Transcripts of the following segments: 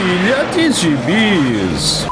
Pilha de Gibis.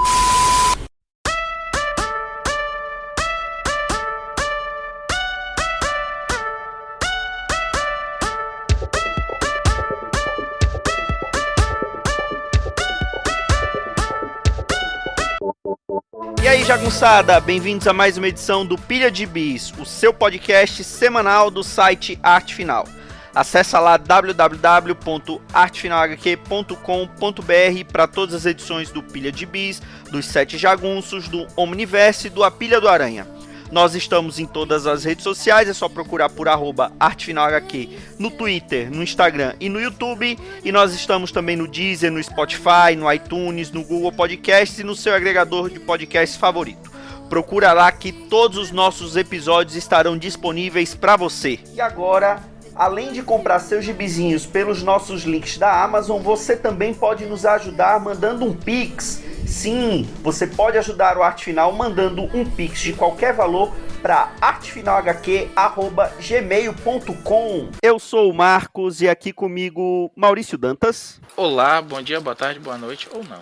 E aí, jagunçada, bem-vindos a mais uma edição do Pilha de Bis, o seu podcast semanal do site Arte Final. Acesse lá www.artefinalhq.com.br para todas as edições do Pilha de Bis, dos Sete Jagunços, do Omniverse e do A Pilha do Aranha. Nós estamos em todas as redes sociais, é só procurar por @artefinalhq no Twitter, no Instagram e no YouTube. E nós estamos também no Deezer, no Spotify, no iTunes, no Google Podcasts e no seu agregador de podcasts favorito. Procura lá que todos os nossos episódios estarão disponíveis para você. E agora, além de comprar seus gibizinhos pelos nossos links da Amazon, você também pode nos ajudar mandando um Pix. Sim, você pode ajudar o Arte Final mandando um Pix de qualquer valor para artefinalhq@gmail.com. Eu sou o Marcos e aqui comigo Maurício Dantas. Olá, bom dia, boa tarde, boa noite ou não.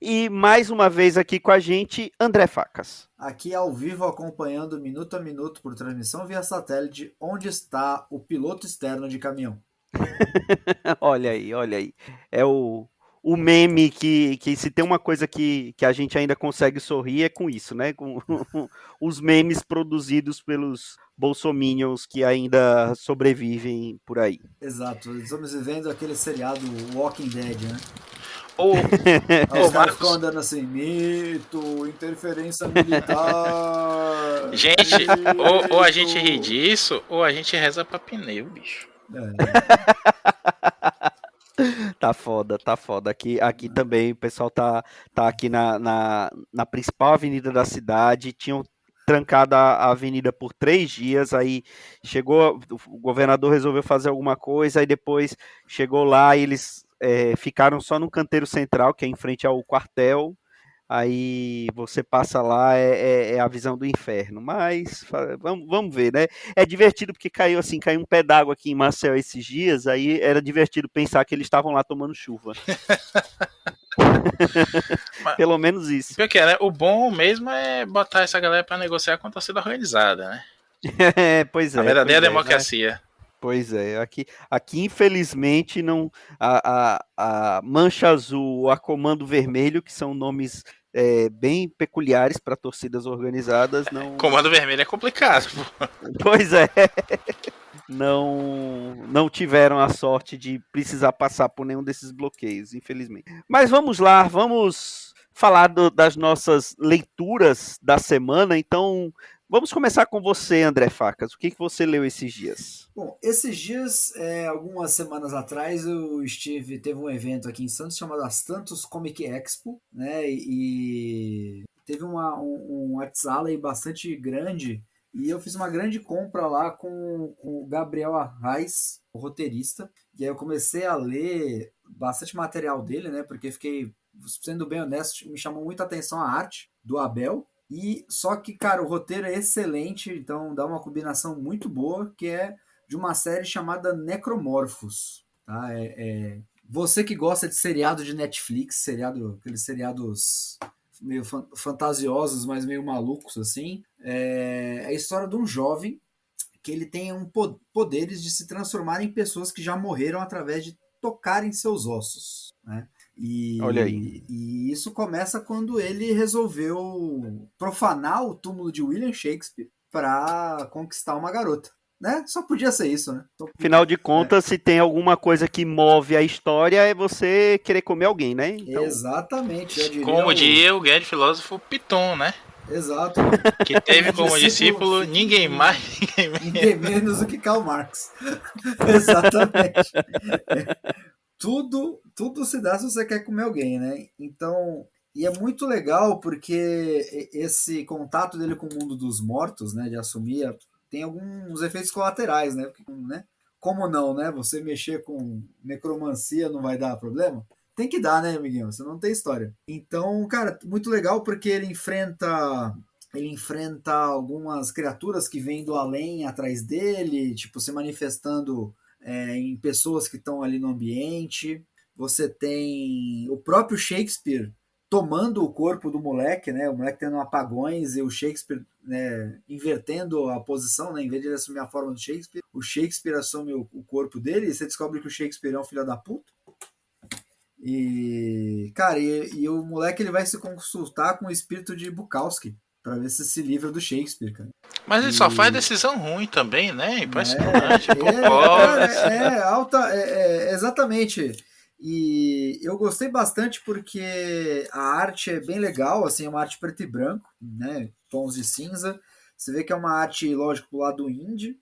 E mais uma vez aqui com a gente, André Facas. Aqui ao vivo acompanhando minuto a minuto por transmissão via satélite, onde está o piloto externo de caminhão. Olha aí. É o meme que se tem uma coisa que a gente ainda consegue sorrir é com isso, né? Com os memes produzidos pelos bolsominions que ainda sobrevivem por aí. Exato, estamos vivendo aquele seriado Walking Dead, né? Ou Os caras Marcos, ficam andando assim, mito, interferência militar. gente, mito. ou a gente ri disso, ou a gente reza pra pneu, bicho. Tá foda. Aqui também o pessoal tá aqui na principal avenida da cidade. Tinham trancado a avenida por 3 dias. Aí chegou, o governador resolveu fazer alguma coisa. Aí depois chegou lá e eles ficaram só no canteiro central, que é em frente ao quartel. Aí você passa lá, é a visão do inferno. Mas vamos ver, né? É divertido porque caiu um pé d'água aqui em Maceió esses dias. Aí era divertido pensar que eles estavam lá tomando chuva. Mas, Pelo menos isso. pior que é, né? O bom mesmo é botar essa galera pra negociar com a torcida organizada, né? Pois é. A verdadeira Né? democracia. Pois é, aqui infelizmente não a Mancha Azul, a Comando Vermelho, que são nomes bem peculiares para torcidas organizadas, não. Comando Vermelho é complicado, pô. Pois é, não tiveram a sorte de precisar passar por nenhum desses bloqueios, infelizmente. Mas vamos lá, vamos falar das nossas leituras da semana. Então, vamos começar com você, André Facas. O que você leu esses dias? Bom, esses dias, algumas semanas atrás, teve um evento aqui em Santos chamado As Tantos Comic Expo, né? E teve um WhatsApp bastante grande. E eu fiz uma grande compra lá com o Gabriel Arraes, o roteirista. E aí eu comecei a ler bastante material dele, né? Porque fiquei, sendo bem honesto, me chamou muita atenção a arte do Abel. E só que, cara, o roteiro é excelente, então dá uma combinação muito boa, que é de uma série chamada Necromorphos. Tá? Você que gosta de seriado de Netflix, aqueles seriados meio fantasiosos, mas meio malucos, assim, é a história de um jovem que ele tem poderes de se transformar em pessoas que já morreram através de tocarem seus ossos, né? Olha aí. E isso começa quando ele resolveu profanar o túmulo de William Shakespeare para conquistar uma garota. Né? Só podia ser isso, né? Afinal de contas, se tem alguma coisa que move a história, é você querer comer alguém, né? Então... Exatamente. Como diria o grande filósofo Piton, né? Exato. Que teve como discípulo ninguém mais, ninguém menos do que Karl Marx. Exatamente. Tudo se dá se você quer comer alguém, né? Então, e é muito legal porque esse contato dele com o mundo dos mortos, né, de assumir, tem alguns efeitos colaterais, né? Porque, né? Como não, né? Você mexer com necromancia não vai dar problema? Tem que dar, né, amiguinho? Você não tem história. Então, cara, muito legal porque ele enfrenta algumas criaturas que vêm do além atrás dele, tipo, se manifestando em pessoas que estão ali no ambiente. você tem o próprio Shakespeare tomando o corpo do moleque, né? O moleque tendo apagões e o Shakespeare, né, invertendo a posição, né? Em vez de ele assumir a forma do Shakespeare, o Shakespeare assume o corpo dele e você descobre que o Shakespeare é um filho da puta. E, cara, e o moleque ele vai se consultar com o espírito de Bukowski pra ver se livra do Shakespeare, cara. Mas ele só faz decisão ruim também, né? Impressionante. Cara, exatamente. E eu gostei bastante porque a arte é bem legal, assim, é uma arte preto e branco, né? Tons de cinza. Você vê que é uma arte, lógico, do lado indie.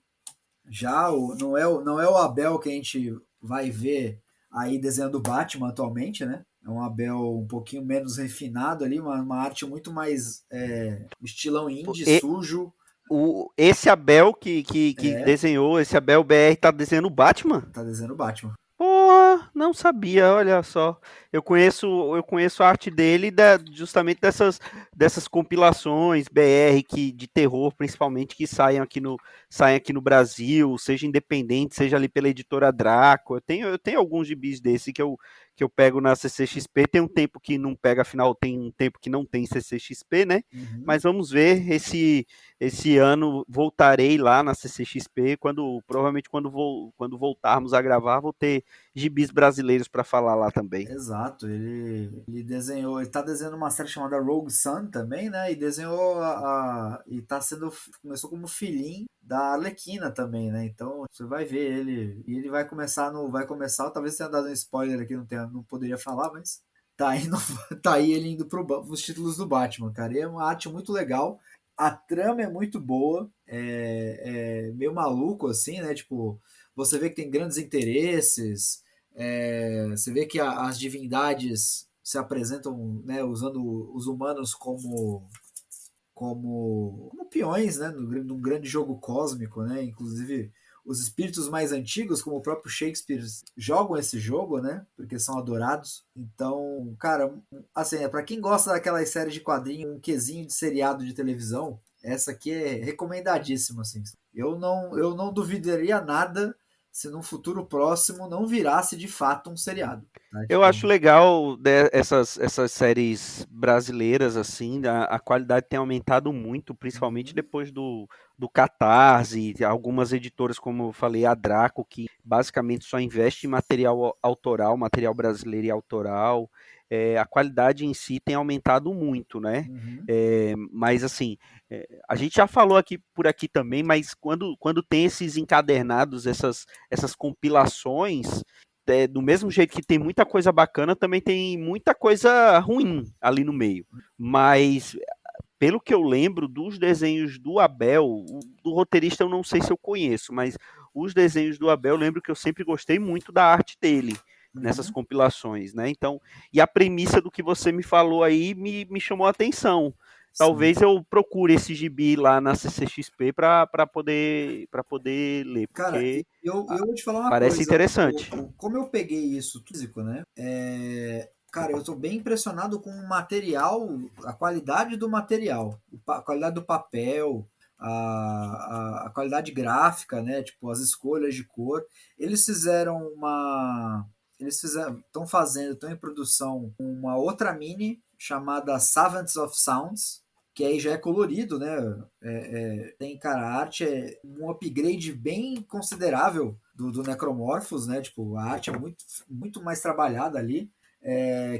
Já não é o Abel que a gente vai ver aí desenhando o Batman atualmente, né? É um Abel um pouquinho menos refinado ali, uma arte muito mais estilão indie, sujo. Esse Abel que desenhou, esse Abel BR tá desenhando o Batman? Tá desenhando o Batman. Porra, não sabia, olha só. Eu conheço a arte dele justamente dessas compilações BR de terror, principalmente, que saem aqui no Brasil, seja independente, seja ali pela editora Draco. Eu tenho alguns gibis desse que eu pego na CCXP. Tem um tempo que não pega, afinal, tem um tempo que não tem CCXP, né? Uhum. Mas vamos ver, esse ano voltarei lá na CCXP, provavelmente quando voltarmos a gravar, vou ter gibis brasileiros para falar lá também. Exato, ele desenhou, ele tá desenhando uma série chamada Rogue Sun também, né? E desenhou começou como filhinho da Arlequina também, né? Então você vai ver ele e ele vai começar, talvez tenha dado um spoiler aqui, não poderia falar, mas tá aí ele indo os títulos do Batman, cara. E é uma arte muito legal. A trama é muito boa, é meio maluco assim, né? Tipo, você vê que tem grandes interesses, você vê que as divindades se apresentam, né, usando os humanos como peões, né, num grande jogo cósmico, né? Inclusive os espíritos mais antigos, como o próprio Shakespeare, jogam esse jogo, né? Porque são adorados. Então, cara, assim, para quem gosta daquelas séries de quadrinhos, um quesinho de seriado de televisão, essa aqui é recomendadíssima, assim. Eu não duvidaria nada se num futuro próximo não virasse de fato um seriado. Tá? Eu acho legal essas séries brasileiras, assim, a qualidade tem aumentado muito, principalmente depois do Catarse, algumas editoras, como eu falei, a Draco, que basicamente só investe em material autoral, material brasileiro e autoral. A qualidade em si tem aumentado muito, né? Uhum. Mas assim, a gente já falou por aqui também, mas quando tem esses encadernados, essas compilações, do mesmo jeito que tem muita coisa bacana, também tem muita coisa ruim ali no meio. Mas, pelo que eu lembro dos desenhos do Abel, do roteirista eu não sei se eu conheço, mas os desenhos do Abel, eu lembro que eu sempre gostei muito da arte dele nessas compilações, né? Então, e a premissa do que você me falou aí me chamou a atenção. Talvez eu procure esse gibi lá na CCXP para poder ler, Cara, porque eu vou te falar uma parece coisa. interessante. Como eu peguei isso físico, né? Cara, eu tô bem impressionado com o material, a qualidade do material, a qualidade do papel, a qualidade gráfica, né? Tipo, as escolhas de cor. Eles fizeram estão em produção uma outra mini chamada Savants of Sounds, que aí já é colorido, né? Tem, cara, a arte é um upgrade bem considerável do Necromorphos, né? Tipo, a arte é muito, muito mais trabalhada ali,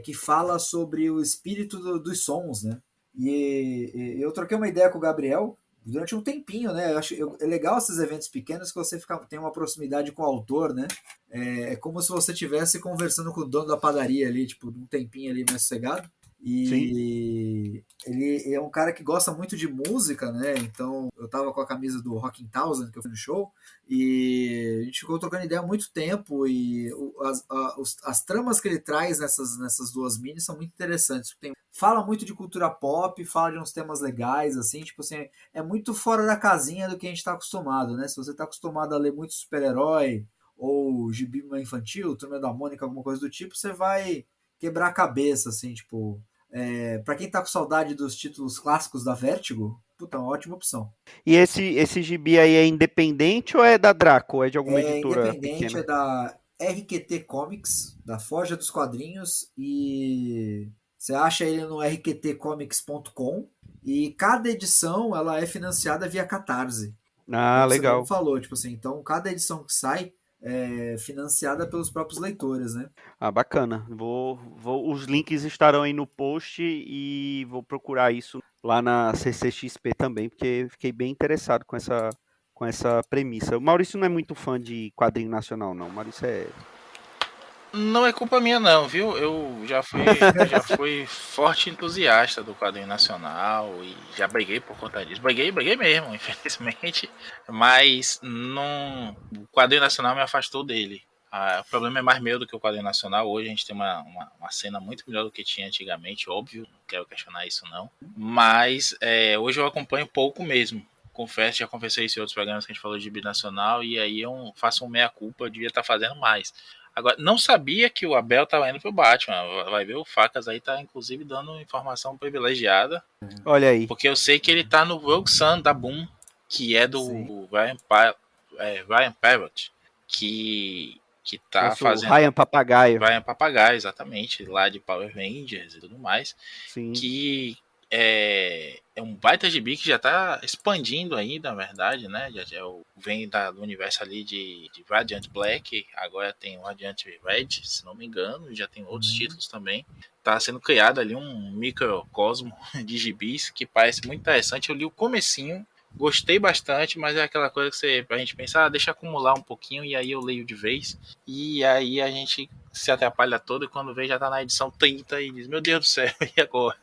que fala sobre o espírito dos sons, né? E eu troquei uma ideia com o Gabriel durante um tempinho, né? É legal esses eventos pequenos que você tem uma proximidade com o autor, né? É como se você estivesse conversando com o dono da padaria ali, tipo, um tempinho ali mais sossegado. E ele é um cara que gosta muito de música, né? Então eu tava com a camisa do Rockin' Thousand que eu fui no show e a gente ficou trocando ideia há muito tempo e as tramas que ele traz nessas duas minis são muito interessantes. Fala muito de cultura pop, fala de uns temas legais, assim, tipo assim, é muito fora da casinha do que a gente tá acostumado, né? Se você tá acostumado a ler muito super-herói ou gibi infantil, Turma da Mônica, alguma coisa do tipo, você vai quebrar a cabeça, assim, tipo... Pra quem tá com saudade dos títulos clássicos da Vertigo, puta, uma ótima opção. E esse gibi aí é independente ou é da Draco? Ou é de alguma É editora independente, pequena? RQT Comics, da Forja dos Quadrinhos, e você acha ele no rqtcomics.com, e cada edição ela é financiada via Catarse. É Ah, o que você mesmo legal. falou, tipo assim, então cada edição que sai é financiada pelos próprios leitores, né? Ah, bacana. Os links estarão aí no post e vou procurar isso lá na CCXP também, porque fiquei bem interessado com essa premissa. O Maurício não é muito fã de quadrinho nacional, não. O Maurício é. Não é culpa minha não, viu? Eu já fui forte entusiasta do quadrinho nacional e já briguei por conta disso. Briguei mesmo, infelizmente. Mas não, o quadrinho nacional me afastou dele. O problema é mais meu do que o quadrinho nacional. Hoje a gente tem uma cena muito melhor do que tinha antigamente, óbvio. Não quero questionar isso não. Mas hoje eu acompanho pouco mesmo. Confesso, já confessei isso em outros programas que a gente falou de binacional. E aí eu faço um meia-culpa, eu devia estar fazendo mais. Agora, não sabia que o Abel tava indo pro Batman. Vai ver, o Facas aí tá inclusive dando informação privilegiada. Olha aí. Porque eu sei que ele tá no Rogue Sun da Boom, que é Sim. do Ryan Parrott, que tá Nosso fazendo. Ryan Papagaio. Ryan Papagaio, exatamente, lá de Power Rangers e tudo mais. Sim. Que é um baita gibi que já tá expandindo ainda, na verdade, né? Vem do universo ali de Radiant Black, agora tem o Radiant Red, se não me engano, já tem outros títulos também. Tá sendo criado ali um microcosmo de gibis que parece muito interessante. Eu li o comecinho, gostei bastante, mas é aquela coisa que a gente pensar, deixa acumular um pouquinho e aí eu leio de vez. E aí a gente se atrapalha todo e quando vê já tá na edição 30 e diz, meu Deus do céu, e agora?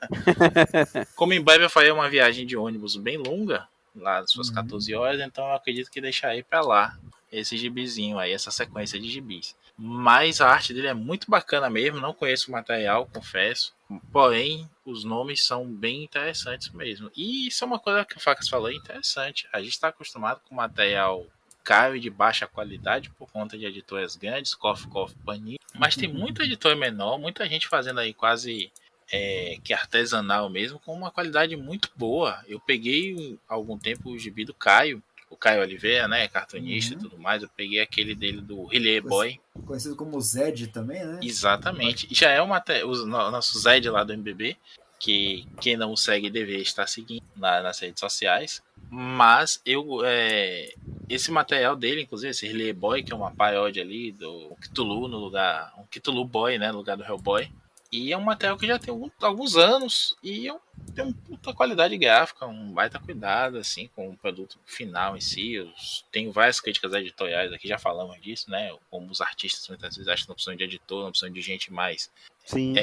Como em breve eu farei uma viagem de ônibus bem longa, lá das suas 14 horas, então eu acredito que deixarei pra lá esse gibizinho aí, essa sequência de gibis. Mas a arte dele é muito bacana mesmo, não conheço o material, confesso. Porém, os nomes são bem interessantes mesmo. E isso é uma coisa que o Facas falou, é interessante. A gente está acostumado com material caro e de baixa qualidade por conta de editoras grandes, Coffee, Panini. Mas tem muita editora menor, muita gente fazendo aí quase que artesanal mesmo, com uma qualidade muito boa. Eu peguei há algum tempo o gibi do Caio, o Caio Oliveira, né, cartunista e tudo mais. Eu peguei aquele dele do Relay Boy. Conhecido como Zed também, né? Exatamente. E já é o nosso Zed lá do MBB, que quem não o segue deveria estar seguindo nas redes sociais. Mas esse material dele, inclusive, esse Relay Boy, que é uma paródia ali do Cthulhu no lugar. Um Cthulhu Boy, né? No lugar do Hellboy. E é um material que já tem alguns anos e tem uma puta qualidade gráfica, um baita cuidado, assim, com o produto final em si. Tenho várias críticas editoriais aqui, já falamos disso, né? Como os artistas muitas vezes acham que não precisam de editor, não precisam de gente mais Sim.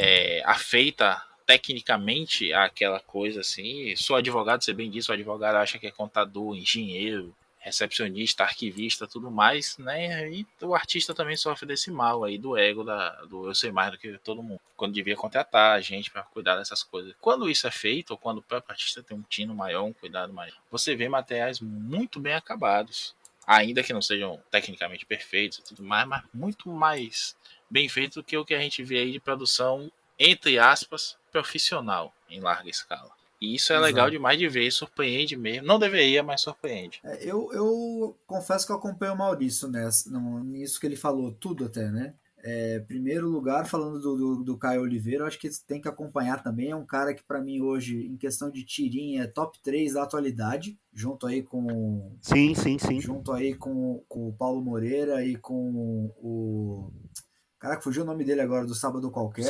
afeita tecnicamente àquela coisa, assim. Sou advogado, você bem disse, o advogado acha que é contador, engenheiro, recepcionista, arquivista, tudo mais, né? E o artista também sofre desse mal aí do ego do eu sei mais do que todo mundo, quando devia contratar a gente para cuidar dessas coisas. Quando isso é feito, ou quando o próprio artista tem um tino maior, um cuidado maior, você vê materiais muito bem acabados, ainda que não sejam tecnicamente perfeitos e tudo mais, mas muito mais bem feitos do que o que a gente vê aí de produção, entre aspas, profissional em larga escala. E isso é legal demais de ver, surpreende mesmo. Não deveria, mas surpreende. Eu confesso que eu acompanho o Maurício nisso que ele falou, tudo até, né? Primeiro lugar, falando do Caio Oliveira, eu acho que tem que acompanhar também. É um cara que, para mim, hoje, em questão de tirinha, é top 3 da atualidade, junto aí com. Sim. Junto aí com o Paulo Moreira e com o. Caraca, fugiu o nome dele agora, do Sábado Qualquer.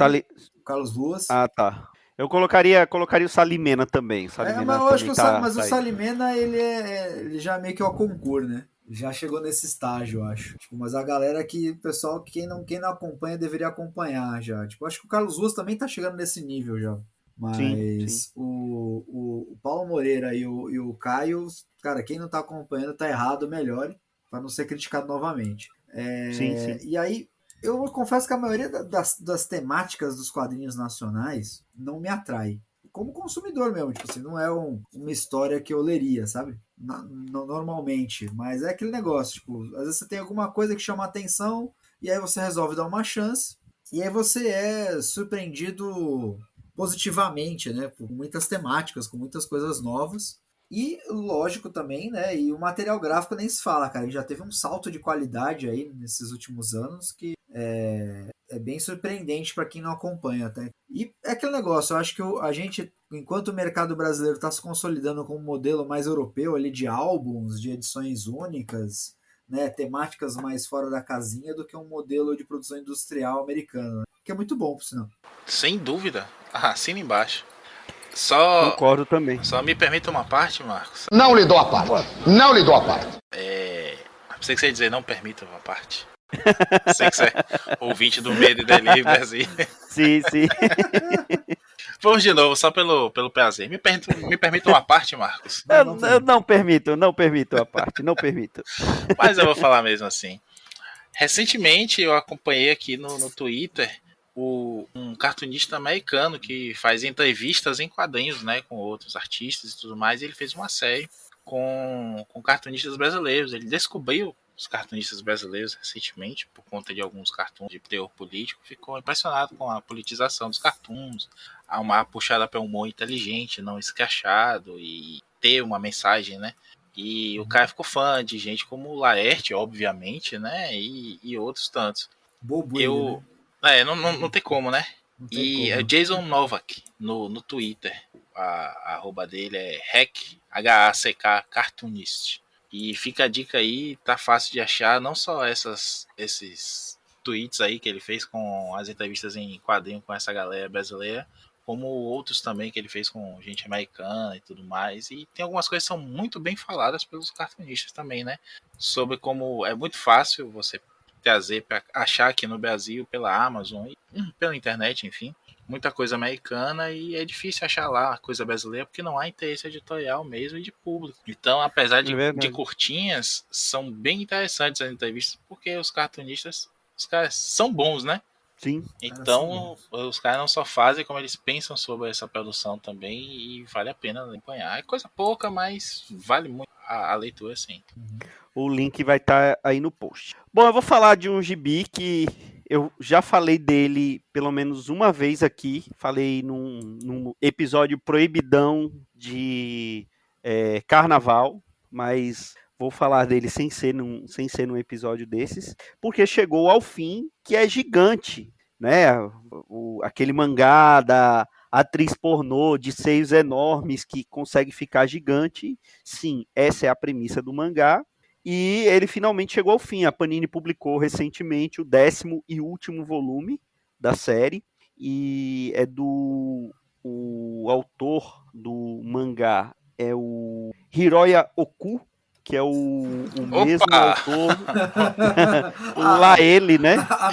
O Carlos Ruas. Ah, tá. Eu colocaria o Salimena também. Mas eu acho que o Salimena, ele já é meio que o concurso, né? Já chegou nesse estágio, eu acho. Tipo, mas a galera que, o pessoal, quem não acompanha, deveria acompanhar já. Tipo, acho que o Carlos Ruas também tá chegando nesse nível já. Sim. Mas o Paulo Moreira e o Caio, cara, quem não tá acompanhando tá errado, melhore, para não ser criticado novamente. Sim. E aí, eu confesso que a maioria das temáticas dos quadrinhos nacionais não me atrai. Como consumidor mesmo, tipo assim, não é uma história que eu leria, sabe? Normalmente. Mas é aquele negócio, tipo, às vezes você tem alguma coisa que chama a atenção e aí você resolve dar uma chance e aí você é surpreendido positivamente, né? Por muitas temáticas, com muitas coisas novas. E, lógico, também, né? E o material gráfico nem se fala, cara. Ele já teve um salto de qualidade aí nesses últimos anos que É bem surpreendente para quem não acompanha até. E é aquele negócio, eu acho que a gente, enquanto o mercado brasileiro está se consolidando com um modelo mais europeu ali de álbuns, de edições únicas, né, temáticas mais fora da casinha do que um modelo de produção industrial americano, né? Que é muito bom, por sinal. Sem dúvida. Assina embaixo. Só Concordo também. me permita uma parte, Marcos. Não lhe dou a parte. Não lhe dou a parte. Sei que você ia dizer não permita uma parte. Sei que você é ouvinte do Medo e Delírio, assim. Sim, sim. Vamos de novo, só pelo prazer. Me permita uma parte, Marcos. Eu não permito a parte, não permito. Mas eu vou falar mesmo assim. Recentemente eu acompanhei aqui no Twitter um cartunista americano que faz entrevistas em quadrinhos, né, com outros artistas e tudo mais. E ele fez uma série com cartunistas brasileiros. Ele descobriu os cartunistas brasileiros recentemente por conta de alguns cartoons de teor político. Ficou impressionado com a politização dos cartoons, uma puxada para um humor inteligente, não escrachado e ter uma mensagem, né? E o cara ficou fã de gente como o Laerte, obviamente, né? E outros tantos. Bobo ele, né? Não tem como, né? Não tem E como. é Jason Novak no Twitter. A arroba dele é HACK Cartoonist. E fica a dica aí, tá fácil de achar, não só esses tweets aí que ele fez com as entrevistas em quadrinho com essa galera brasileira, como outros também que ele fez com gente americana e tudo mais. E tem algumas coisas que são muito bem faladas pelos cartunistas também, né? Sobre como é muito fácil você trazer para achar aqui no Brasil pela Amazon e pela internet, enfim, muita coisa americana, e é difícil achar lá coisa brasileira porque não há interesse editorial mesmo e de público. Então, apesar de curtinhas, são bem interessantes as entrevistas porque os cartunistas, os caras são bons, né? Sim. Então, os caras não só fazem como eles pensam sobre essa produção também, e vale a pena acompanhar. É coisa pouca, mas vale muito a leitura, sim. O link vai estar aí no post. Bom, eu vou falar de um gibi que eu já falei dele pelo menos uma vez aqui. Falei num episódio proibidão de carnaval, mas vou falar dele sem ser num episódio desses, porque chegou ao fim, que é gigante, né? Aquele mangá da atriz pornô de seios enormes que consegue ficar gigante. Sim, essa é a premissa do mangá. E ele finalmente chegou ao fim. A Panini publicou recentemente o 10º e último volume da série. E é o autor do mangá é o Hiroya Oku, que é o mesmo autor. Lá ele, né? A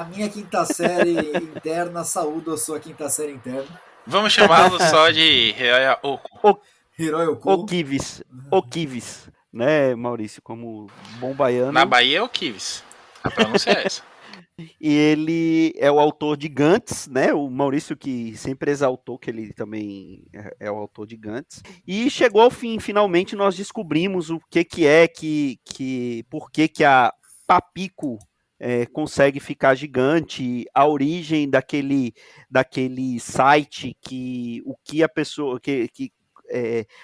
minha quinta série interna, saúdo a sua quinta série interna. Vamos chamá-lo só de Hiroya Oku. Hiroya Oku. Okivis, né, Maurício, como bom baiano. Na Bahia é Okivis. A pronúncia é essa. E ele é o autor de Gantz, né? O Maurício que sempre exaltou que ele também é o autor de Gantz. E chegou ao fim, finalmente nós descobrimos o por que a Papico consegue ficar gigante, a origem daquele site que a pessoa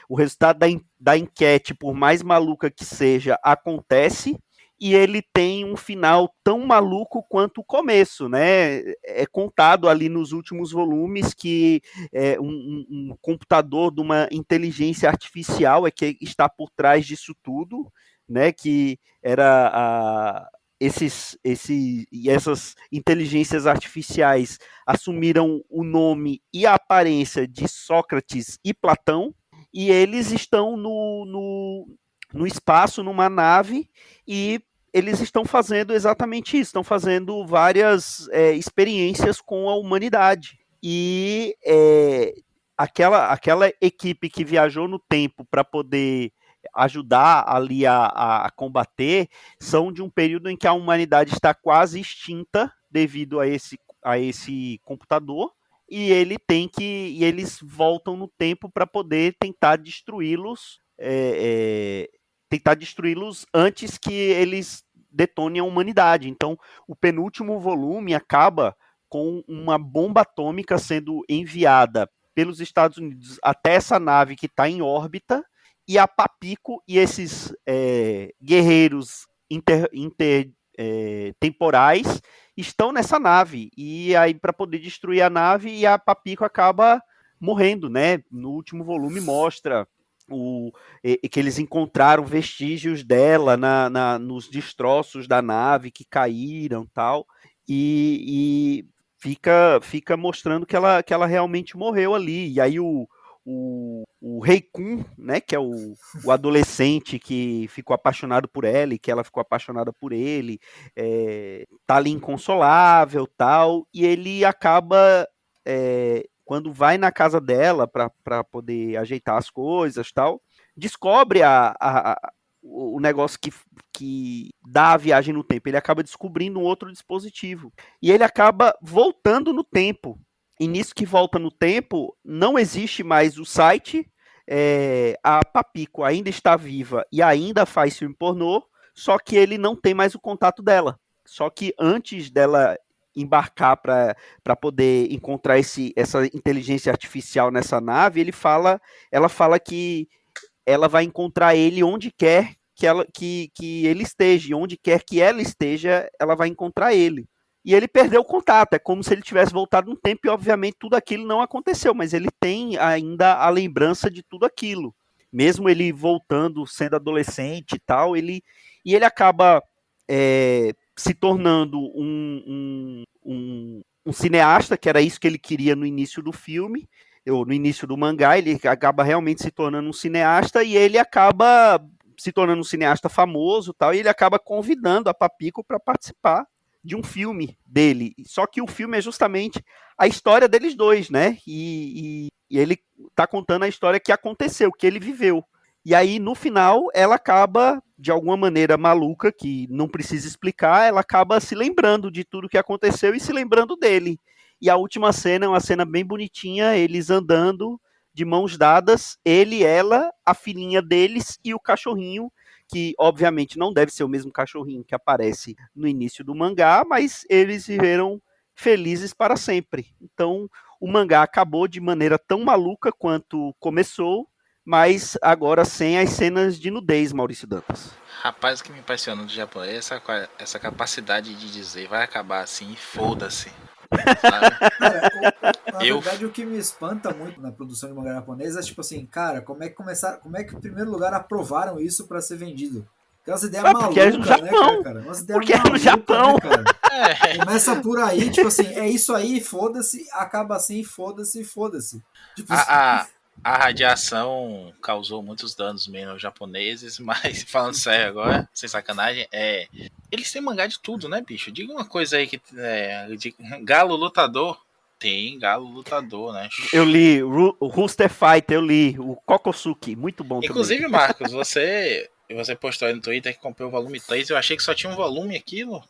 o resultado da enquete, por mais maluca que seja, acontece. E ele tem um final tão maluco quanto o começo, né? É contado ali nos últimos volumes que um computador de uma inteligência artificial é que está por trás disso tudo, né? Que era essas inteligências artificiais assumiram o nome e a aparência de Sócrates e Platão, e eles estão no espaço, numa nave, e eles estão fazendo exatamente isso, estão fazendo várias experiências com a humanidade. E aquela equipe que viajou no tempo para poder ajudar ali a combater são de um período em que a humanidade está quase extinta devido a esse computador, e eles voltam no tempo para poder tentar destruí-los antes que eles detonem a humanidade. Então, o penúltimo volume acaba com uma bomba atômica sendo enviada pelos Estados Unidos até essa nave que está em órbita, e a Papico e esses guerreiros temporais estão nessa nave. E aí, para poder destruir a nave, e a Papiko acaba morrendo, né? No último volume mostra que eles encontraram vestígios dela nos destroços da nave que caíram, tal, e fica mostrando que ela realmente morreu ali. E aí o Rei Kun, né, que é o adolescente que ficou apaixonado por ela e que ela ficou apaixonada por ele, tá ali inconsolável, tal, e ele acaba, quando vai na casa dela para poder ajeitar as coisas, tal, descobre o negócio que dá a viagem no tempo. Ele acaba descobrindo um outro dispositivo e ele acaba voltando no tempo. E nisso que volta no tempo, não existe mais o site, a Papiko ainda está viva e ainda faz filme pornô, só que ele não tem mais o contato dela. Só que antes dela embarcar para poder encontrar essa inteligência artificial nessa nave, ela fala que ela vai encontrar ele onde quer que ele esteja, onde quer que ela esteja, ela vai encontrar ele. E ele perdeu o contato, é como se ele tivesse voltado no tempo e obviamente tudo aquilo não aconteceu, mas ele tem ainda a lembrança de tudo aquilo. Mesmo ele voltando, sendo adolescente e tal, ele acaba se tornando um cineasta, que era isso que ele queria no início do filme, ou no início do mangá, ele acaba realmente se tornando um cineasta e ele acaba se tornando um cineasta famoso, tal, e ele acaba convidando a Papiko para participar de um filme dele. Só que o filme é justamente a história deles dois, né? E ele tá contando a história que aconteceu, que ele viveu. E aí, no final, ela acaba, de alguma maneira maluca, que não precisa explicar, ela acaba se lembrando de tudo que aconteceu e se lembrando dele. E a última cena é uma cena bem bonitinha, eles andando de mãos dadas, ele, ela, a filhinha deles e o cachorrinho, que obviamente não deve ser o mesmo cachorrinho que aparece no início do mangá, mas eles viveram felizes para sempre. Então, o mangá acabou de maneira tão maluca quanto começou, mas agora sem as cenas de nudez, Maurício Dantas. Rapaz, o que me impressiona do japonês é essa capacidade de dizer vai acabar assim e foda-se. Cara, na verdade, o que me espanta muito na produção de mangá japonesa é tipo assim, cara, como é que em primeiro lugar aprovaram isso pra ser vendido? Aquelas ideias malucas, é no Japão, né, cara? Umas ideias porque é no Japão. Né, cara? Começa por aí, tipo assim, é isso aí, foda-se, acaba assim, foda-se, foda-se. Tipo, a radiação causou muitos danos mesmo aos japoneses, mas falando sério agora, sem sacanagem, eles têm mangá de tudo, né, bicho? Diga uma coisa aí que Galo Lutador. Tem Galo Lutador, né? Eu li o Rooster Fighter, eu li o Kokosuki, muito bom. Inclusive, também. Marcos, você postou aí no Twitter que comprou o volume 3, eu achei que só tinha um volume aquilo.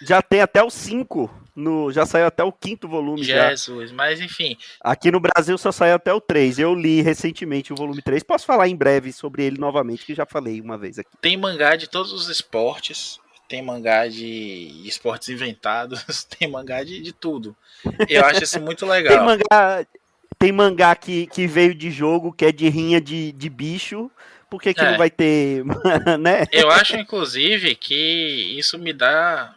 Já tem até o 5, já saiu até o 5º volume. Jesus, mas enfim. Aqui no Brasil só saiu até o 3. Eu li recentemente o volume 3. Posso falar em breve sobre ele novamente, que já falei uma vez aqui. Tem mangá de todos os esportes, tem mangá de esportes inventados, tem mangá de tudo. Eu acho isso muito legal. Tem mangá que veio de jogo, que é de rinha de bicho. Por que não vai ter, né? Eu acho, inclusive, que isso me dá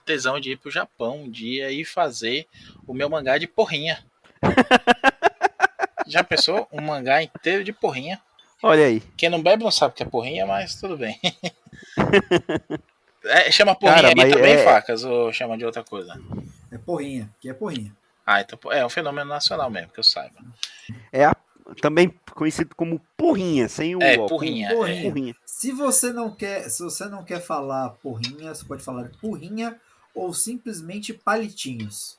tesão de ir pro Japão um dia e fazer o meu mangá de porrinha. Já pensou? Um mangá inteiro de porrinha? Olha aí. Quem não bebe não sabe o que é porrinha, mas tudo bem. Chama porrinha aí também, Facas, ou chama de outra coisa? É porrinha, que é porrinha. Então é um fenômeno nacional mesmo, que eu saiba. Também conhecido como porrinha, sem o ó. Porrinha. Se você não quer falar porrinha, você pode falar porrinha ou simplesmente palitinhos.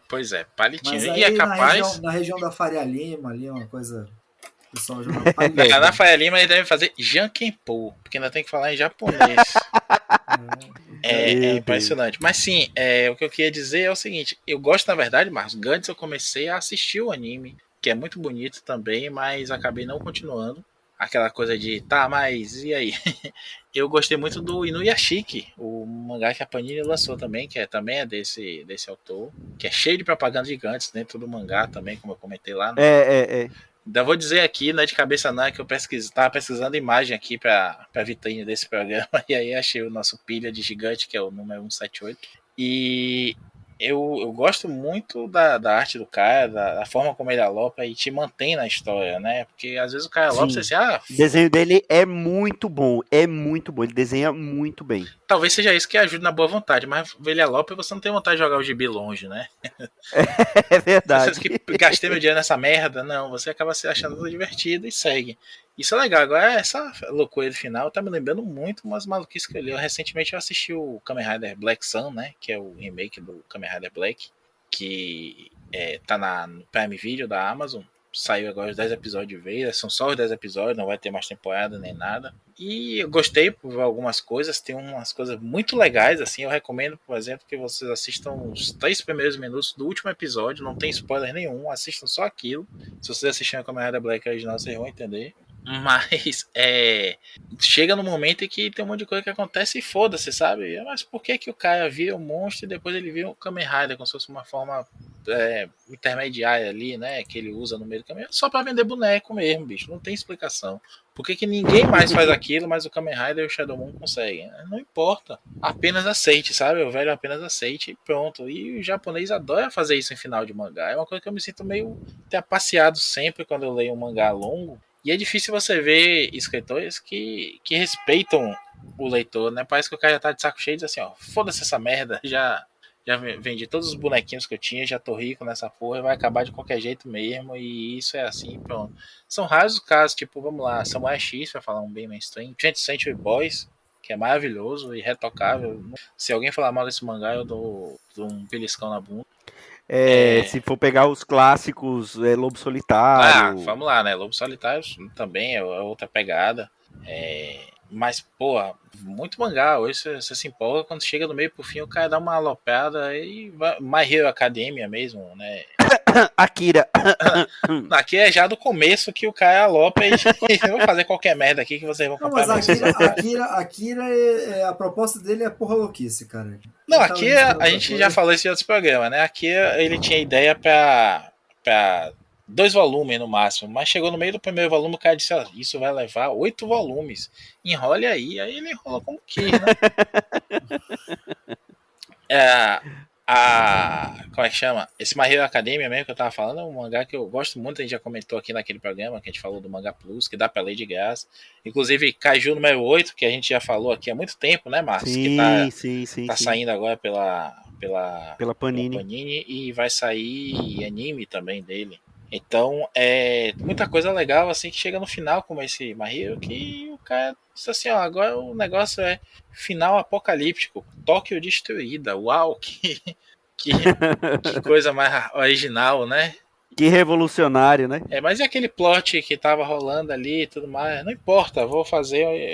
Pois é, palitinhos. Mas aí, e é capaz... na região da Faria Lima, ali é uma coisa... O pessoal joga palitinho. Na Faria Lima eles devem fazer Jankenpo, porque ainda tem que falar em japonês. É impressionante. Mas sim, o que eu queria dizer é o seguinte: eu gosto, na verdade, Marcos, antes eu comecei a assistir o anime, que é muito bonito também, mas acabei não continuando. Aquela coisa de, mas e aí? Eu gostei muito do Inuyashiki, o mangá que a Panini lançou também, que também é desse autor, que é cheio de propaganda gigantes dentro do mangá também, como eu comentei lá Ainda vou dizer aqui, não é de cabeça não, é que eu tava pesquisando imagem aqui pra vitrine desse programa, e aí achei o nosso pilha de gigante, que é o número 178. E eu gosto muito da arte do cara, da forma como ele alopa e te mantém na história, né? Porque às vezes o cara alopa e você assim, O desenho dele é muito bom, ele desenha muito bem. talvez seja isso que ajude na boa vontade, mas ele alopa e você não tem vontade de jogar o gibi longe, né? É verdade. Você que gastei meu dinheiro nessa merda, não, você acaba se achando tudo divertido e segue. Isso é legal. Agora, essa loucura do final tá me lembrando muito umas maluquices que eu li. Recentemente eu assisti o Kamen Rider Black Sun, né? Que é o remake do Kamen Rider Black, que tá no Prime Video da Amazon. Saiu agora os 10 episódios de vez, são só os 10 episódios, não vai ter mais temporada nem nada. E eu gostei por algumas coisas, tem umas coisas muito legais, assim, eu recomendo, por exemplo, que vocês assistam os 3 primeiros minutos do último episódio, não tem spoiler nenhum, assistam só aquilo. Se vocês assistirem a Kamen Rider Black original, vocês vão entender. Mas chega no momento em que tem um monte de coisa que acontece e foda-se, sabe? Mas por que o cara vira um monstro e depois ele vira um Kamen Rider como se fosse uma forma intermediária ali, né? Que ele usa no meio do caminho, só pra vender boneco mesmo, bicho. Não tem explicação. Por que ninguém mais faz aquilo, mas o Kamen Rider e o Shadow Moon conseguem? Não importa. Apenas aceite, sabe? O velho apenas aceite e pronto. E o japonês adora fazer isso em final de mangá. É uma coisa que eu me sinto meio passeado sempre quando eu leio um mangá longo. E é difícil você ver escritores que respeitam o leitor, né? Parece que o cara já tá de saco cheio e diz assim, ó, foda-se essa merda, já vendi todos os bonequinhos que eu tinha, já tô rico nessa porra, vai acabar de qualquer jeito mesmo, e isso é assim, pronto. São raros os casos, tipo, vamos lá, Samurai X, pra falar um bem mainstream, 20th Century Boys, que é maravilhoso e retocável. Se alguém falar mal desse mangá, eu dou um beliscão na bunda. Se for pegar os clássicos, Lobo Solitário. Vamos lá, né? Lobo Solitário também é outra pegada. Mas, porra, muito mangá. Hoje você se empolga, quando chega no meio pro fim, o cara dá uma alopada e vai. My Hero Academia mesmo, né? Akira. Aqui é já do começo que o cara alopa e eu vou fazer qualquer merda aqui que vocês vão comprar. Não, mas Akira a proposta dele é porra louquice, cara. Não, aqui a gente já falou isso em outros programas, né? Aqui ele tinha ideia pra 2 volumes no máximo, mas chegou no meio do primeiro volume, o cara disse, ó, isso vai levar 8 volumes. Enrole aí ele enrolou como quis, né? Como é que chama? Esse My Hero Academia mesmo que eu tava falando é um mangá que eu gosto muito, a gente já comentou aqui naquele programa que a gente falou do Manga Plus, que dá pra ler de graça. Inclusive, Kaiju número 8, que a gente já falou aqui há muito tempo, né, Marcos? Sim, tá saindo agora pela Panini. E vai sair anime também dele. Então, muita coisa legal, assim, que chega no final, como esse My Hero, que o cara diz assim, ó, agora o negócio é final apocalíptico, Tóquio destruída, uau, que coisa mais original, né? Que revolucionário, né? Mas e aquele plot que tava rolando ali e tudo mais? Não importa, vou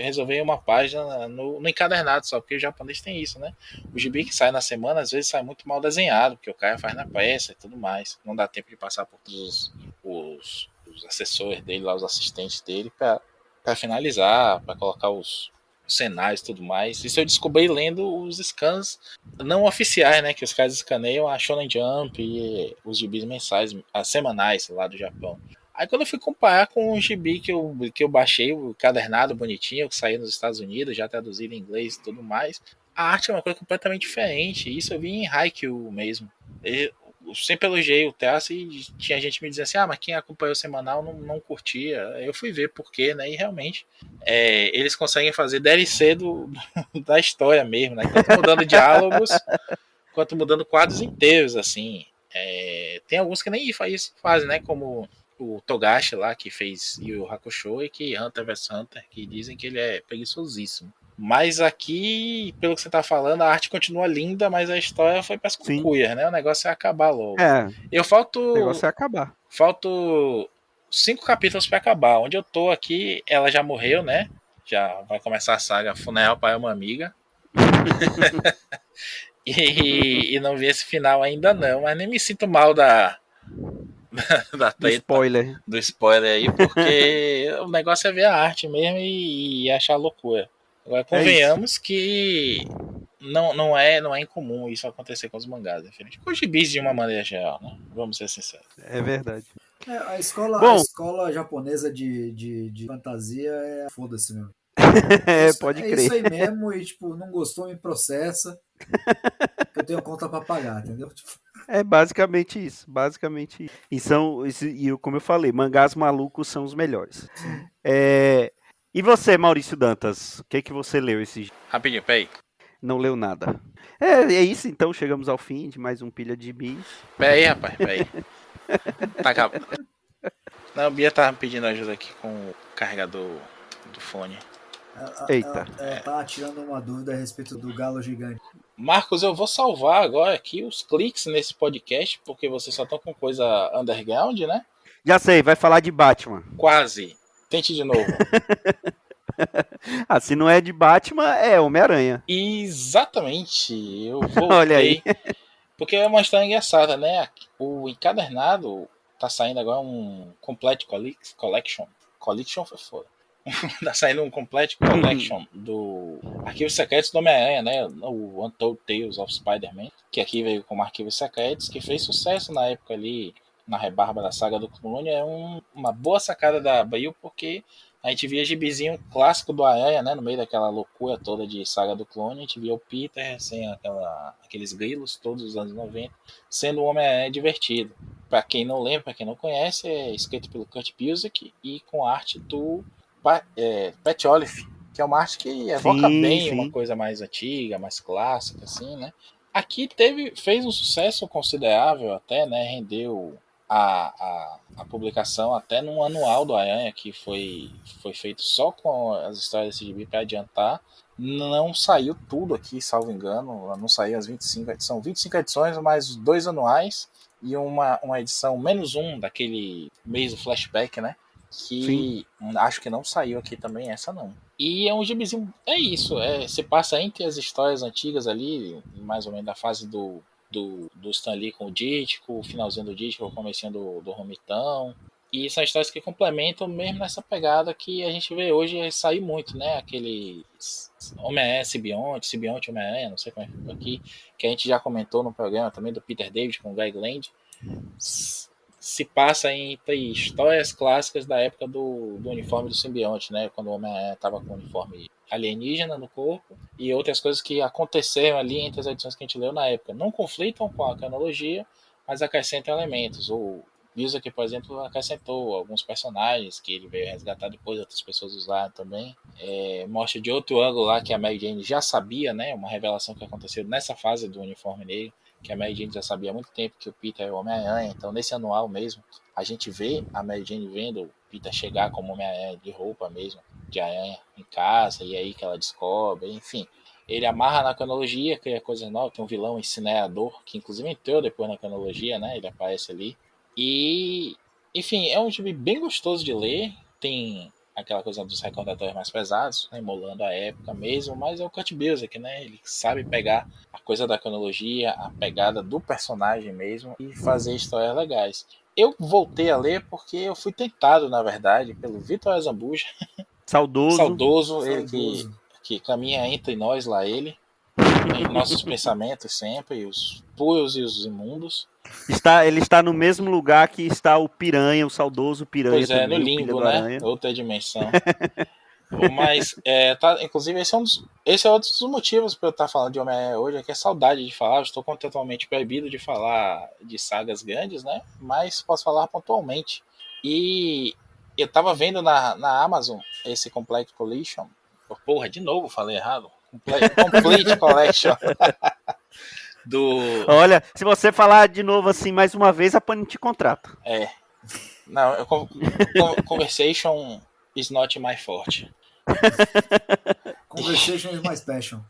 resolver uma página no encadernado só, porque o japonês tem isso, né? O gibi que sai na semana, às vezes sai muito mal desenhado, porque o cara faz na pressa e tudo mais. Não dá tempo de passar por todos os assessores dele, lá, os assistentes dele, pra finalizar, pra colocar os cenários e tudo mais. Isso eu descobri lendo os scans não oficiais, né? Que os caras escaneiam a Shonen Jump e os gibis mensais, as semanais lá do Japão. Aí quando eu fui comparar com o gibi que eu baixei, o cadernado bonitinho, que saiu nos Estados Unidos, já traduzido em inglês e tudo mais, a arte é uma coisa completamente diferente. Isso eu vi em Haikyuu mesmo. Eu sempre elogiei o traço e tinha gente me dizendo assim, mas quem acompanhou o semanal não curtia. Eu fui ver por quê, né? E realmente eles conseguem fazer DLC da história mesmo, né? Tanto mudando diálogos quanto mudando quadros inteiros, assim. Tem alguns que nem isso fazem, né? Como o Togashi lá, que fez Yu Hakusho, e que Hunter vs Hunter, que dizem que ele é preguiçosíssimo. Mas aqui, pelo que você tá falando, a arte continua linda, mas a história foi pras cucuias, né? O negócio é acabar logo. O negócio é acabar. Falto 5 capítulos pra acabar. Onde eu tô aqui, ela já morreu, né? Já vai começar a saga Funeral para uma Amiga. e não vi esse final ainda não, mas nem me sinto mal da do spoiler aí, porque o negócio é ver a arte mesmo e achar loucura. Agora convenhamos que não é incomum isso acontecer com os mangás, diferente com os gibis de uma maneira geral, né? Vamos ser sinceros. É verdade. A escola, a Bom, escola japonesa de fantasia é foda-se mesmo. pode É isso crer. aí mesmo, e tipo, não gostou, me processa, que eu tenho conta pra pagar, entendeu? Tipo, É basicamente isso, basicamente isso. Como eu falei, mangás malucos são os melhores. sim. É, e você, Maurício Dantas, o que que você leu esse dia? Rapidinho, peraí. Não leu nada. É isso, então chegamos ao fim de mais um Pilha de Bis. Peraí, rapaz, peraí. Tá acabando. Não, a Bia tava me pedindo ajuda aqui com o carregador do fone. Eita. Ela tá tirando uma dúvida a respeito do galo gigante. Marcos, eu vou salvar agora aqui os cliques nesse podcast, porque vocês só estão com coisa underground, né? Já sei, vai falar de Batman. Quase. Tente de novo. Ah, se não é de Batman, é Homem-Aranha. Exatamente. Eu Olha aí. voltei. Porque é uma história engraçada, né? O encadernado tá saindo agora um Complete Collection. Collection foi foda. Tá saindo um Complete Collection do Arquivos Secretos do Homem-Aranha, né? O Untold Tales of Spider-Man, que aqui veio como Arquivos Secretos, que fez sucesso na época ali, na rebarba da saga do Clone. É uma boa sacada da Abril, porque a gente via gibizinho clássico do Aranha, né? No meio daquela loucura toda de saga do Clone, a gente via o Peter sem aqueles grilos todos os anos 90, sendo um Homem-Aranha divertido. Para quem não lembra, para quem não conhece, é escrito pelo Kurt Busiek e com arte do Pat Olive, que é uma arte que evoca Sim, bem uma sim. coisa mais antiga, mais clássica, assim, né? Aqui fez um sucesso considerável até, né? Rendeu a publicação até num anual do Aranha, que foi feito só com as histórias desse gibi para adiantar. Não saiu tudo aqui, salvo engano, não saiu as 25 edições. São 25 edições, mais 2 anuais e uma edição menos um daquele mês do flashback, né? Sim. Que acho que não saiu aqui também, essa não. E é um gibizinho, é isso, você passa entre as histórias antigas ali, mais ou menos da fase do Stan Lee com o Dítico, o finalzinho do Dítico, o comecinho do Romitão. E são histórias que complementam mesmo nessa pegada que a gente vê hoje sair muito, né? Aquele Homem-Aranha Simbionte Homem-Aranha, não sei como é que ficou aqui, que a gente já comentou no programa também do Peter David com o Greg Land. Se passa entre histórias clássicas da época do uniforme do simbionte, né? Quando o Homem-Aranha estava com o uniforme alienígena no corpo e outras coisas que aconteceram ali entre as edições que a gente leu na época. Não conflitam com a cronologia, mas acrescentam elementos. O Bills aqui, por exemplo, acrescentou alguns personagens que ele veio resgatar depois, outras pessoas usaram também. Mostra de outro ângulo lá que a Mary Jane já sabia, né? Uma revelação que aconteceu nessa fase do uniforme negro, que a Mary Jane já sabia há muito tempo que o Peter é o Homem-Aranha. Então, nesse anual mesmo, a gente vê a Mary Jane vendo o Peter chegar como Homem-Aranha de roupa mesmo, de aranha em casa, e aí que ela descobre, enfim. Ele amarra na cronologia, cria coisas novas, tem um vilão incinerador, que inclusive entrou depois na cronologia, né? Ele aparece ali. E, enfim, é um gibi bem gostoso de ler, tem aquela coisa dos recordatórios mais pesados, né, emulando a época mesmo, mas é o Kurt Busiek, né? Ele sabe pegar a coisa da cronologia, a pegada do personagem mesmo e fazer histórias legais. Eu voltei a ler porque eu fui tentado, na verdade, pelo Vitor Azambuja, Saudoso. saudoso, ele Saudoso. que caminha entre nós lá, ele, em nossos pensamentos sempre, os puros e os imundos. Ele está no mesmo lugar que está o Piranha, o saudoso Piranha Pois é, no também, o Pilha limbo, do né? Aranha. Outra dimensão. Mas, inclusive, esse é um dos motivos para eu estar falando de Homem-Aranha hoje, é que é saudade de falar. Eu estou totalmente proibido de falar de sagas grandes, né? Mas posso falar pontualmente. E eu tava vendo na Amazon esse Complete Collection. Porra, de novo falei errado. Complete Collection do. Olha, se você falar de novo assim mais uma vez, a Panini te contrata. Não, Conversation is not my forte. Conversation is my passion.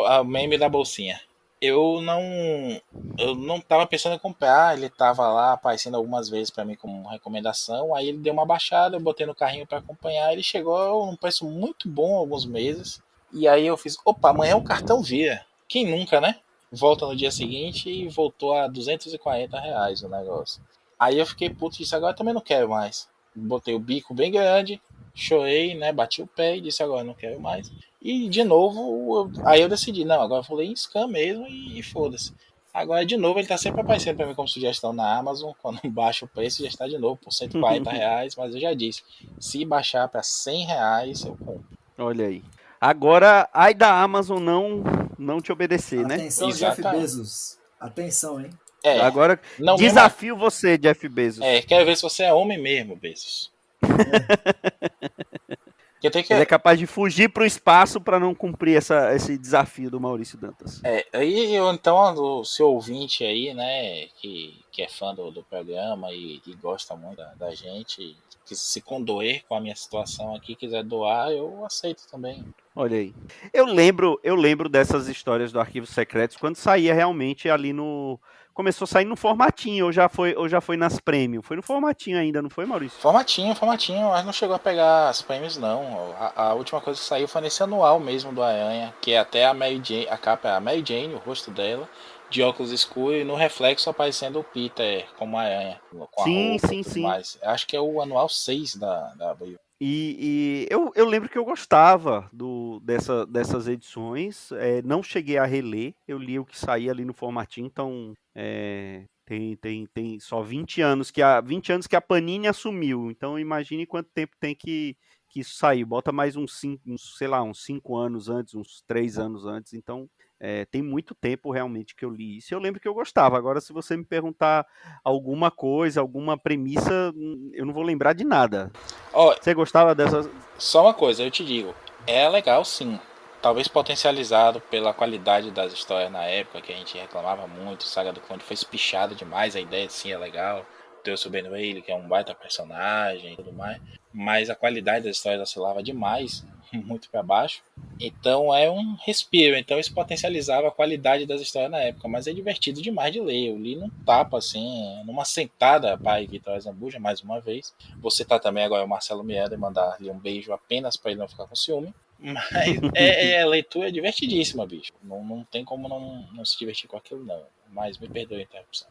A meme da bolsinha. Eu não tava pensando em comprar, ele tava lá aparecendo algumas vezes para mim como recomendação, aí ele deu uma baixada, eu botei no carrinho para acompanhar, ele chegou num preço muito bom alguns meses, e aí eu fiz, opa, amanhã o cartão vira. Quem nunca, né? Volta no dia seguinte e voltou a R$ 240 o negócio. Aí eu fiquei puto e disse, agora eu também não quero mais. Botei o bico bem grande, chorei, né? Bati o pé e disse, agora eu não quero mais. E de novo, aí eu decidi, não, agora eu vou ler em scan mesmo e foda-se. Agora, de novo, ele tá sempre aparecendo para mim como sugestão na Amazon. Quando baixa o preço, já está de novo por R$ 140. Mas eu já disse, se baixar para R$ 100, eu compro. Olha aí. Agora, ai da Amazon não te obedecer, né? Atenção, Jeff Exatamente. Bezos. Atenção, hein? Agora, não desafio você, Jeff Bezos. Quero ver se você é homem mesmo, Bezos. Ele é capaz de fugir para o espaço para não cumprir esse desafio do Maurício Dantas. Aí eu, então, o seu ouvinte aí, né, que é fã do programa e gosta muito da gente, que se condoer com a minha situação aqui, quiser doar, eu aceito também. Olha aí. Eu lembro dessas histórias do Arquivos Secretos quando saía realmente ali no... Começou a sair no formatinho, ou já foi nas Premium? Foi no formatinho ainda, não foi, Maurício? Formatinho, mas não chegou a pegar as prêmios, não. A última coisa que saiu foi nesse anual mesmo do Aranha, que é até a Mary Jane, a capa é a Mary Jane, o rosto dela, de óculos escuros, e no reflexo aparecendo o Peter como Aranha, com a roupa e tudo mais. Acho que é o anual 6 da Abril. E eu lembro que eu gostava dessas edições, não cheguei a reler, eu li o que saía ali no formatinho, então tem só 20 anos que a Panini assumiu, então imagine quanto tempo tem que isso saiu, bota mais uns 5 anos antes, uns 3 anos antes, então tem muito tempo realmente que eu li isso, eu lembro que eu gostava. Agora, se você me perguntar alguma coisa, alguma premissa, eu não vou lembrar de nada. Você gostava dessas? Só uma coisa, eu te digo, é legal sim. Talvez potencializado pela qualidade das histórias na época, que a gente reclamava muito, Saga do Conde foi espichado demais, a ideia sim é legal. Trouxe o Ben Whaley, que é um baita personagem e tudo mais, mas a qualidade das histórias oscilava demais, muito para baixo. Então é um respiro, então isso potencializava a qualidade das histórias na época, mas é divertido demais de ler. Eu li num tapa, assim, numa sentada para Vitória Zambuja, mais uma vez. Vou citar também agora o Marcelo Miranda e mandar-lhe um beijo apenas para ele não ficar com ciúme. Mas a leitura é divertidíssima, bicho. Não tem como não se divertir com aquilo, não. Mas me perdoe a interrupção.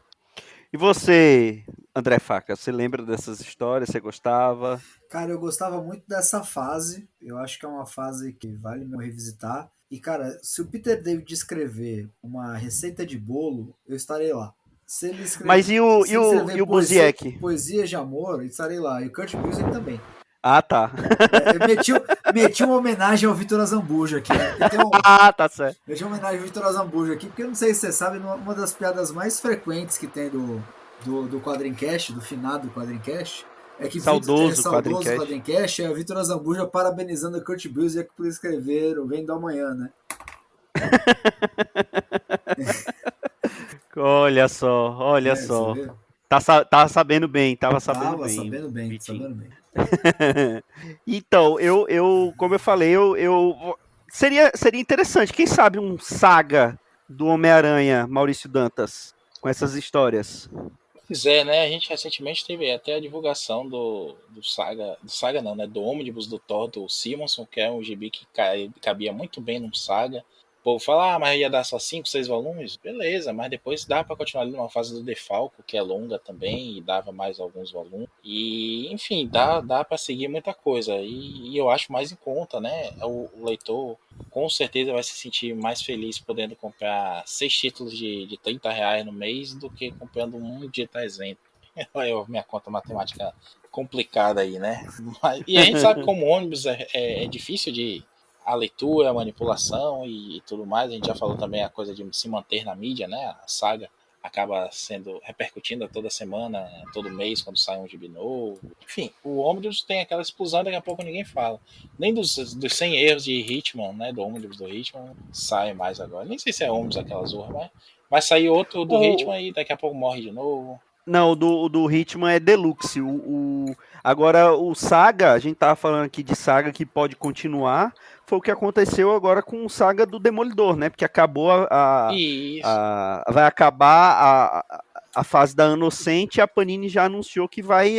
E você, André Faca, você lembra dessas histórias? Você gostava? Cara, eu gostava muito dessa fase. Eu acho que é uma fase que vale me revisitar. E, cara, se o Peter David escrever uma receita de bolo, eu estarei lá. Se ele escrever, mas e o Buziek? Poesia de amor, eu estarei lá. E o Kurt Busiek também. Ah, tá. Eu meti uma homenagem ao Vitor Azambuja aqui. Né? Tá certo. Meti uma homenagem ao Vitor Azambuja aqui, porque eu não sei se você sabe, uma das piadas mais frequentes que tem do Quadrincast, do finado Quadrincast, é que saudoso Quadrincast é o Vitor Azambuja parabenizando o Kurt Busiek por escrever o Vem do Amanhã, né? Olha só. Tava sabendo bem. Sabendo bem. Então, como eu falei, seria interessante, quem sabe um saga do Homem-Aranha, Maurício Dantas, com essas histórias. Pois é, né? A gente recentemente teve até a divulgação do Saga não, né? Do ônibus do Thor, do Simonson, que é um gibi que cabia muito bem num Saga. O povo fala, mas ia dar só 5, 6 volumes? Beleza, mas depois dá para continuar ali numa fase do Defalco, que é longa também, e dava mais alguns volumes. E, enfim, dá para seguir muita coisa. E eu acho mais em conta, né? O leitor com certeza vai se sentir mais feliz podendo comprar 6 títulos de R$30 no mês do que comprando um de 300. Minha conta matemática complicada aí, né? E a gente sabe como ônibus é difícil de a leitura, a manipulação e tudo mais. A gente já falou também a coisa de se manter na mídia, né? A saga acaba repercutindo toda semana, todo mês, quando sai um gibi novo. Enfim, o Omnibus tem aquela explosão, daqui a pouco ninguém fala. Nem dos 100 erros de Hitman, né? Do Omnibus do Hitman, sai mais agora. Nem sei se é Omnibus aquela zorra, mas vai sair outro do Hitman e daqui a pouco morre de novo. Não, o do Hitman é Deluxe. Agora, o Saga, a gente tava falando aqui de Saga que pode continuar, foi o que aconteceu agora com o Saga do Demolidor, né? Porque acabou vai acabar a fase da Inocente e a Panini já anunciou que vai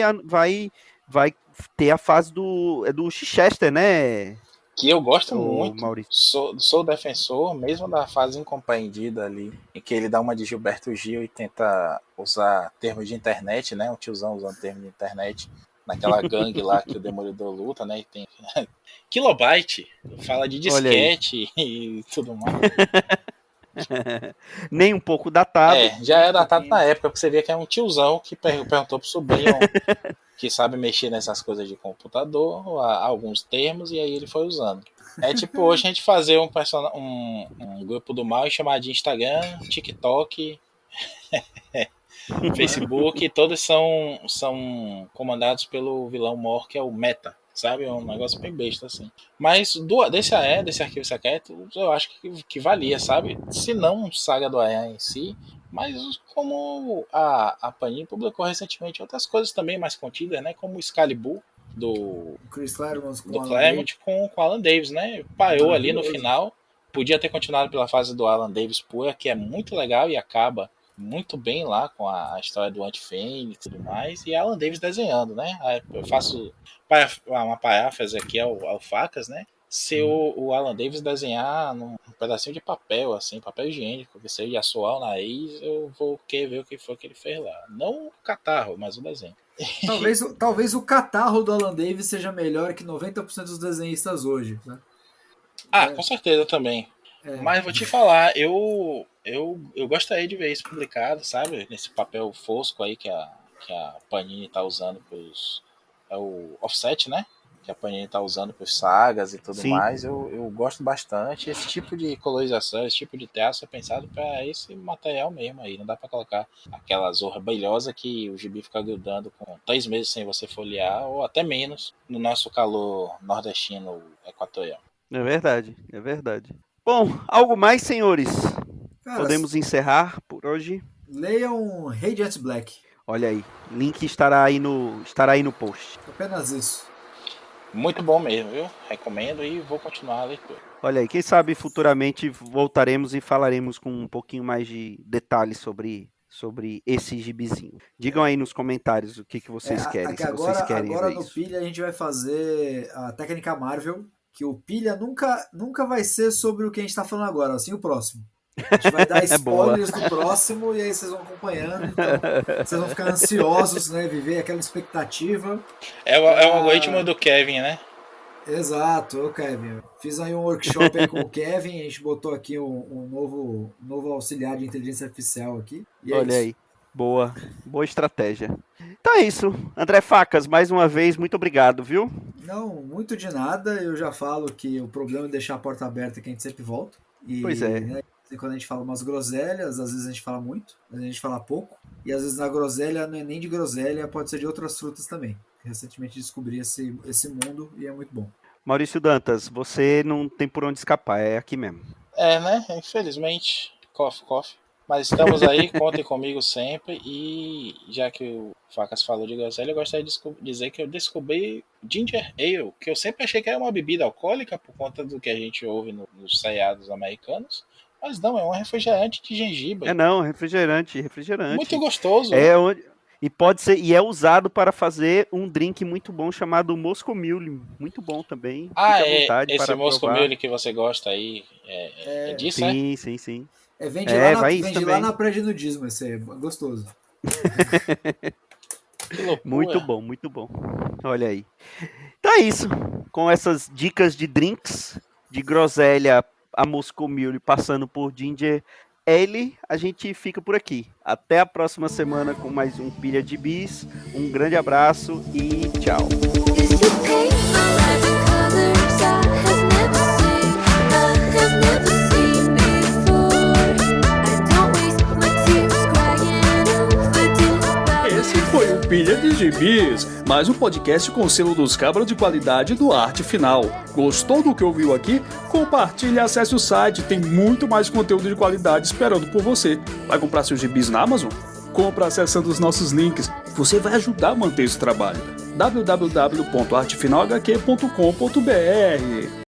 ter a fase do Chichester, né? Que eu gosto muito, sou defensor, mesmo da fase incompreendida ali, em que ele dá uma de Gilberto Gil e tenta usar termos de internet, né? Um tiozão usando termos de internet, naquela gangue lá que o Demolidor luta, né? E tem Kilobyte, fala de disquete e tudo mais. Nem um pouco datado. Já é datado na época, porque você vê que é um tiozão que perguntou pro sobrinho que sabe mexer nessas coisas de computador, alguns termos, e aí ele foi usando. É tipo hoje a gente fazer um grupo do mal e chamar de Instagram, TikTok, Facebook, todos são comandados pelo vilão maior, que é o Meta, sabe? É um negócio bem besta, assim. Mas desse arquivo secreto, eu acho que valia, sabe? Se não Saga do AE em si, mas como a Panini publicou recentemente outras coisas também mais contidas, né? Como o Excalibur, do Chris Claremont com do Alan Claremont com o Alan Davis, né? Parou ali no final. Podia ter continuado pela fase do Alan Davis pura, que é muito legal e acaba muito bem lá com a história do Anti-Fênix e tudo mais. E Alan Davis desenhando, né? Eu faço uma paráfrase aqui ao Facas, né? Se o Alan Davis desenhar num pedacinho de papel, assim, papel higiênico, que seja assoar o nariz, eu vou querer ver o que foi que ele fez lá. Não o catarro, mas o desenho. Talvez o catarro do Alan Davis seja melhor que 90% dos desenhistas hoje, né? Com certeza também. Mas vou te falar, eu gostaria de ver isso publicado, sabe? Nesse papel fosco aí que a Panini tá usando é o offset, né? Que a Panini tá usando pros sagas e tudo mais. Eu gosto bastante. Esse tipo de colorização, esse tipo de traço é pensado para esse material mesmo aí. Não dá para colocar aquela zorra brilhosa que o gibi fica grudando com 3 meses sem você folhear, ou até menos, no nosso calor nordestino equatorial. É verdade, é verdade. Bom, algo mais, senhores? Cara, podemos encerrar por hoje? Leiam Radiant Black. Olha aí, link estará aí no post. Apenas isso. Muito bom mesmo, viu? Recomendo e vou continuar a leitura. Olha aí, quem sabe futuramente voltaremos e falaremos com um pouquinho mais de detalhes sobre esse gibizinho. Digam aí nos comentários o que vocês querem, se vocês querem agora ver no isso. Pilha a gente vai fazer a técnica Marvel, que o Pilha nunca vai ser sobre o que a gente está falando agora, assim o próximo. A gente vai dar spoilers do próximo e aí vocês vão acompanhando, então vocês vão ficar ansiosos, né, viver aquela expectativa. É o algoritmo do Kevin, né? Exato, Kevin. Fiz aí um workshop aí com o Kevin, a gente botou aqui um novo auxiliar de inteligência artificial aqui. E olha aí, boa estratégia. Então é isso, André Facas, mais uma vez, muito obrigado, viu? Não, muito de nada, eu já falo que o problema é deixar a porta aberta que a gente sempre volta. E, pois é. Né, quando a gente fala umas groselhas, às vezes a gente fala muito, às vezes a gente fala pouco, e às vezes na groselha não é nem de groselha, pode ser de outras frutas também. Recentemente descobri esse mundo e é muito bom. Maurício Dantas, você não tem por onde escapar, é aqui mesmo. Né? Infelizmente, coffee. Mas estamos aí, contem comigo sempre. E já que o Facas falou de groselha, eu gostaria de dizer que eu descobri Ginger Ale, que eu sempre achei que era uma bebida alcoólica por conta do que a gente ouve nos seriados americanos. Mas não, é um refrigerante de gengibre. Refrigerante. Muito gostoso. E pode ser, e é usado para fazer um drink muito bom chamado Moscow Mule, muito bom também. Fique à vontade esse para Moscow provar. Mule que você gosta aí, é disso, sim. Vende lá na pré-nudismo, esse é gostoso. Que loucura. Muito bom. Olha aí. Então é isso. Com essas dicas de drinks, de groselha a Moscow Mule, passando por Ginger Ale, a gente fica por aqui. Até a próxima semana com mais um Pilha de Bis. Um grande abraço e tchau. Esse foi o Pilha de Gibis, mais um podcast com selo dos cabras de qualidade do Arte Final. Gostou do que ouviu aqui? Compartilhe e acesse o site, tem muito mais conteúdo de qualidade esperando por você. Vai comprar seus gibis na Amazon? Compra acessando os nossos links, você vai ajudar a manter esse trabalho. www.artefinalhq.com.br